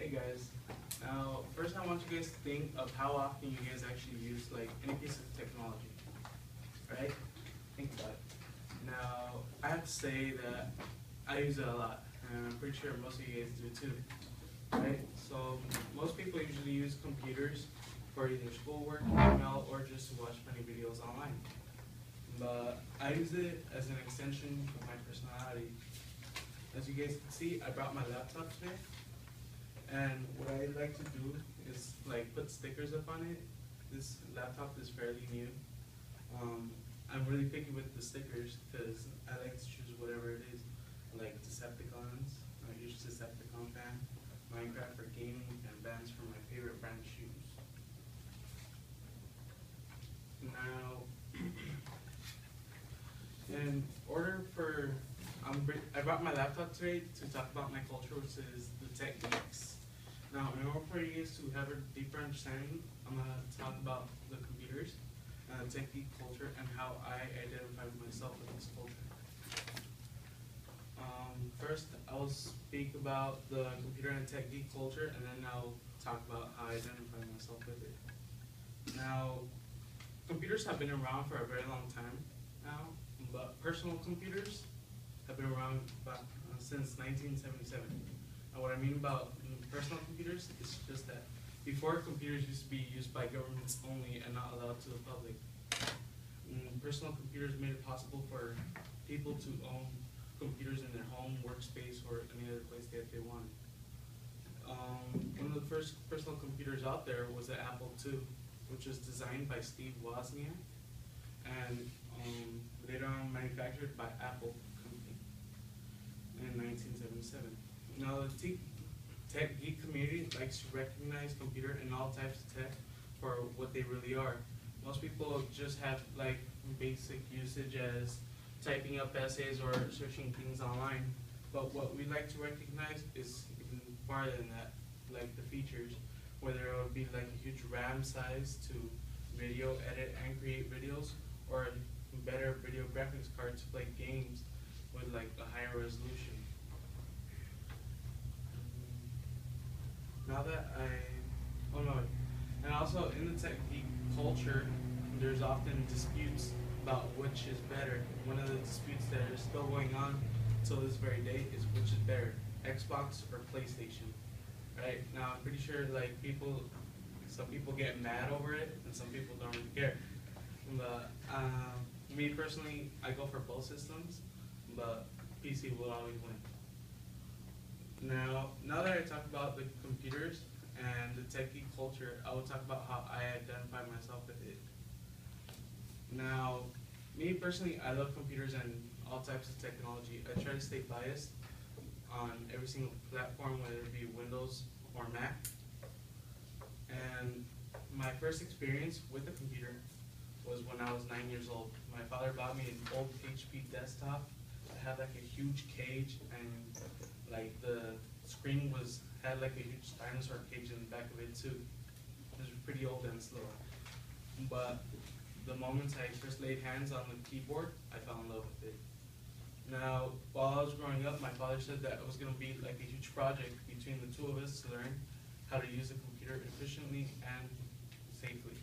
Hey guys, now first I want you guys to think of how often you guys actually use like any piece of technology, right? Think about it. Now I have to say that I use it a lot, and I'm pretty sure most of you guys do too, right? So most people usually use computers for either schoolwork, email, or just to watch funny videos online. But I use it as an extension of my personality. As you guys can see, I brought my laptop today. And what I like to do is like put stickers up on it. This laptop is fairly new. I'm really picky with the stickers because I like to choose whatever it is. Like Decepticons, I use Decepticon fan, Minecraft for gaming, and bands for my favorite brand shoes. Now, in order for, I brought my laptop today to talk about my culture, which is the tech geeks. Now, in order for you guys to have a deeper understanding, I'm going to talk about the computers and the tech geek culture and how I identify myself with this culture. First, I'll speak about the computer and tech geek culture, and then I'll talk about how I identify myself with it. Now, computers have been around for a very long time now, but personal computers have been around since 1977. And what I mean about personal computers is just that before, computers used to be used by governments only and not allowed to the public. Personal computers made it possible for people to own computers in their home, workspace, or any other place that they wanted. One of the first personal computers out there was the Apple II, which was designed by Steve Wozniak and later on manufactured by Apple Company in 1977. Now, the tech geek community likes to recognize computer and all types of tech for what they really are. Most people just have like basic usage as typing up essays or searching things online. But what we like to recognize is even farther than that, like the features, whether it would be like a huge RAM size to video edit and create videos, or a better video graphics card to play games with like a higher resolution. Now that and also in the tech geek culture, there's often disputes about which is better. One of the disputes that are still going on till this very day is which is better, Xbox or PlayStation. Right? Now I'm pretty sure like some people get mad over it and some people don't really care. But me personally, I go for both systems, but PC will always win. Now that I talk about the computers and the tech geek culture, I will talk about how I identify myself with it. Now, me personally, I love computers and all types of technology. I try to stay biased on every single platform, whether it be Windows or Mac. And my first experience with a computer was when I was 9 years old. My father bought me an old HP desktop. It had like a huge cage, and like the screen had like a huge dinosaur cage in the back of it too. It was pretty old and slow. But the moment I first laid hands on the keyboard, I fell in love with it. Now, while I was growing up, my father said that it was going to be like a huge project between the two of us to learn how to use a computer efficiently and safely.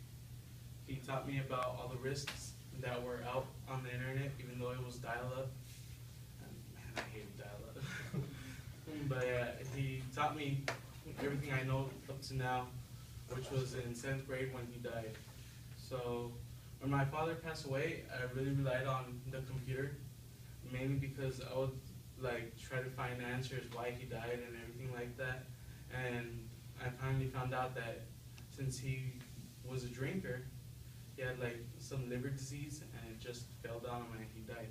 He taught me about all the risks that were out on the internet, even though it was dial-up. Man, I hated dial-up. But he taught me everything I know up to now, which was in 7th grade when he died. So when my father passed away, I really relied on the computer, mainly because I would like try to find answers why he died and everything like that. And I finally found out that since he was a drinker, he had like some liver disease and it just fell down when he died.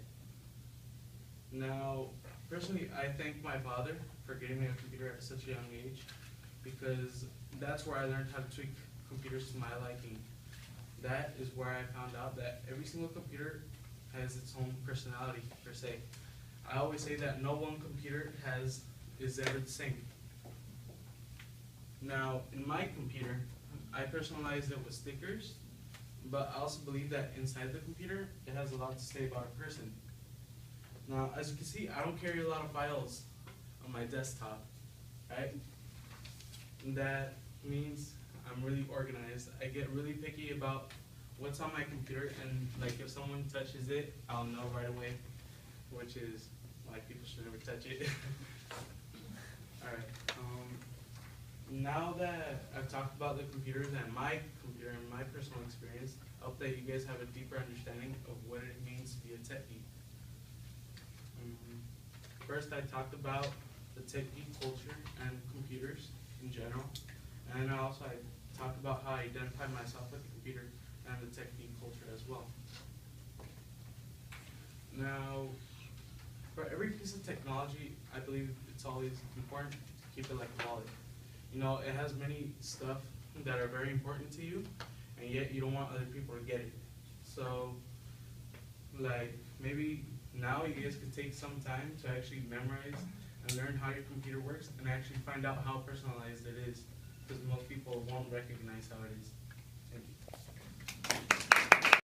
Now, personally, I thank my father for getting me a computer at such a young age, because that's where I learned how to tweak computers to my liking. That is where I found out that every single computer has its own personality, per se. I always say that no one computer is ever the same. Now, in my computer, I personalized it with stickers, but I also believe that inside the computer, it has a lot to say about a person. Now, as you can see, I don't carry a lot of files on my desktop, right? That means I'm really organized. I get really picky about what's on my computer, and like if someone touches it, I'll know right away, which is why people should never touch it. Alright, now that I've talked about the computers and my computer and my personal experience, I hope that you guys have a deeper understanding of what it means to be a tech geek. First, I talked about the tech geek culture and computers in general, and also I talked about how I identify myself with the computer and the tech geek culture as well. Now, for every piece of technology, I believe it's always important to keep it like a wallet. You know, it has many stuff that are very important to you, and yet you don't want other people to get it. So, like, maybe now you guys could take some time to actually memorize and learn how your computer works and actually find out how personalized it is, because most people won't recognize how it is.